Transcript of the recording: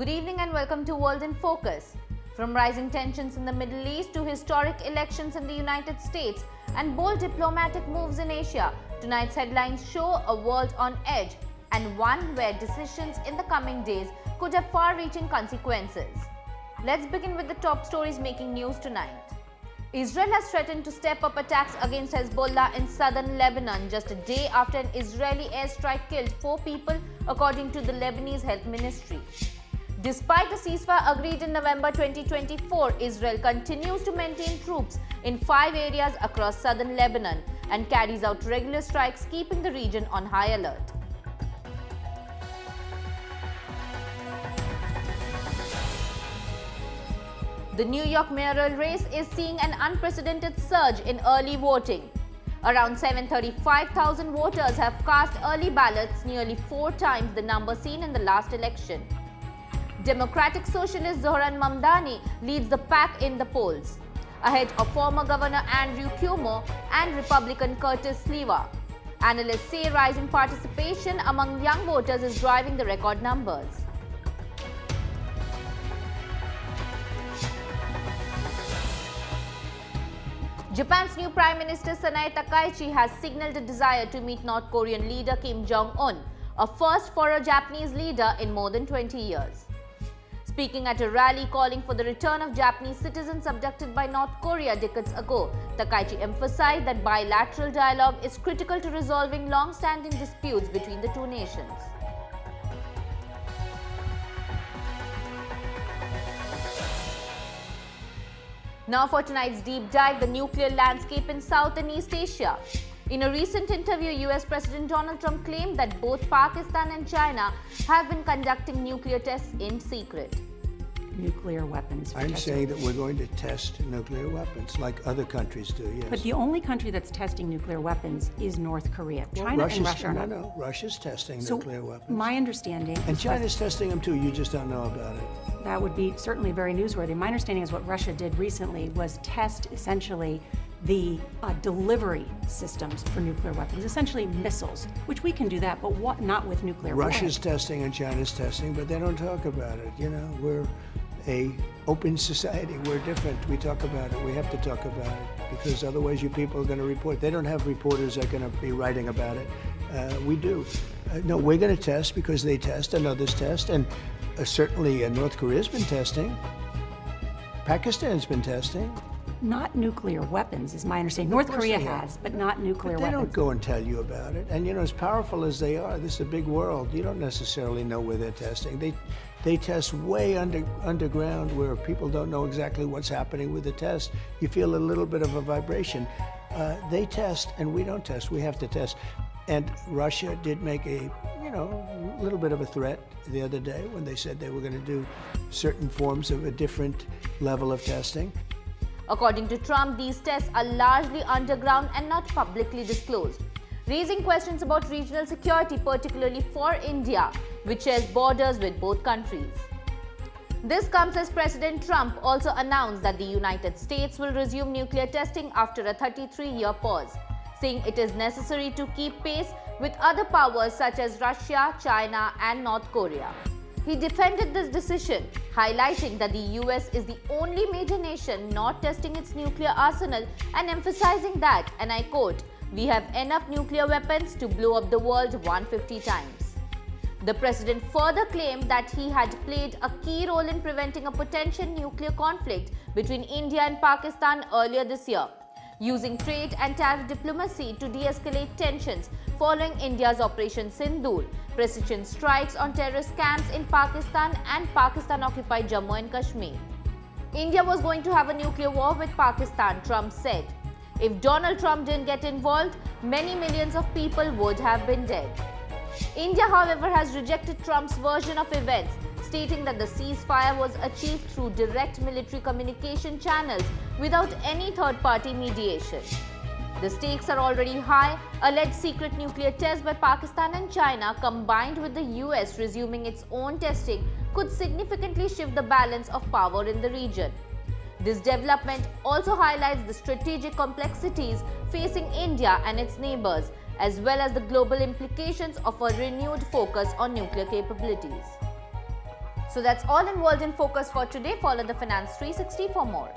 Good evening and welcome to World in Focus. From rising tensions in the Middle East to historic elections in the United States and bold diplomatic moves in Asia, tonight's headlines show a world on edge and one where decisions in the coming days could have far-reaching consequences. Let's begin with the top stories making news tonight. Israel has threatened to step up attacks against Hezbollah in southern Lebanon just a day after an Israeli airstrike killed 4 people, according to the Lebanese Health Ministry. Despite the ceasefire agreed in November 2024, Israel continues to maintain troops in 5 areas across southern Lebanon and carries out regular strikes, keeping the region on high alert. The New York mayoral race is seeing an unprecedented surge in early voting. Around 735,000 voters have cast early ballots, nearly 4 times the number seen in the last election. Democratic Socialist Zohran Mamdani leads the pack in the polls, ahead of former Governor Andrew Cuomo and Republican Curtis Sliwa. Analysts say rising participation among young voters is driving the record numbers. Japan's new Prime Minister Sanae Takaichi has signaled a desire to meet North Korean leader Kim Jong Un, a first for a Japanese leader in more than 20 years. Speaking at a rally calling for the return of Japanese citizens abducted by North Korea decades ago, Takaichi emphasized that bilateral dialogue is critical to resolving long-standing disputes between the two nations. Now for tonight's deep dive, the nuclear landscape in South and East Asia. In a recent interview, US President Donald Trump claimed that both Pakistan and China have been conducting nuclear tests in secret. Nuclear weapons. I'm saying that we're going to test nuclear weapons like other countries do, yes. But the only country that's testing nuclear weapons is North Korea. China and Russia are not. No, Russia's testing So nuclear weapons. my understanding... And China's testing them too, you just don't know about it. That would be certainly very newsworthy. My understanding is what Russia did recently was test essentially the delivery systems for nuclear weapons, essentially missiles, which we can do that, but not with nuclear Russia's warheads. testing and China's testing, but they don't talk about it. You know, we're a open society. We're different. We talk about it. We have to talk about it because otherwise you people are going to report. They don't have reporters that are going to be writing about it. We do. No, we're going to test because they test and others test, and certainly North Korea's been testing. Pakistan's been testing. Not nuclear weapons, is my understanding. North Korea has, but not nuclear But they weapons. don't go and tell you about it. And you know, as powerful as they are, this is a big world. You don't necessarily know where they're testing. They test way underground where people don't know exactly what's happening with the test. You feel a little bit of a vibration. They test and we don't test. We have to test. And Russia did make a little bit of a threat the other day when they said they were going to do certain forms of a different level of testing. According to Trump, these tests are largely underground and not publicly disclosed, raising questions about regional security, particularly for India, which shares borders with both countries. This comes as President Trump also announced that the United States will resume nuclear testing after a 33-year pause, saying it is necessary to keep pace with other powers such as Russia, China, and North Korea. He defended this decision, highlighting that the US is the only major nation not testing its nuclear arsenal and emphasizing that, and I quote, "We have enough nuclear weapons to blow up the world 150 times." The president further claimed that he had played a key role in preventing a potential nuclear conflict between India and Pakistan earlier this year, using trade and tariff diplomacy to de-escalate tensions following India's Operation Sindoor, precision strikes on terrorist camps in Pakistan and Pakistan-occupied Jammu and Kashmir. India was going to have a nuclear war with Pakistan, Trump said. If Donald Trump didn't get involved, many millions of people would have been dead. India, however, has rejected Trump's version of events, stating that the ceasefire was achieved through direct military communication channels without any third-party mediation. The stakes are already high. Alleged secret nuclear tests by Pakistan and China, combined with the US resuming its own testing, could significantly shift the balance of power in the region. This development also highlights the strategic complexities facing India and its neighbors, as well as the global implications of a renewed focus on nuclear capabilities. So that's all in World in Focus for today. Follow the Finance 360 for more.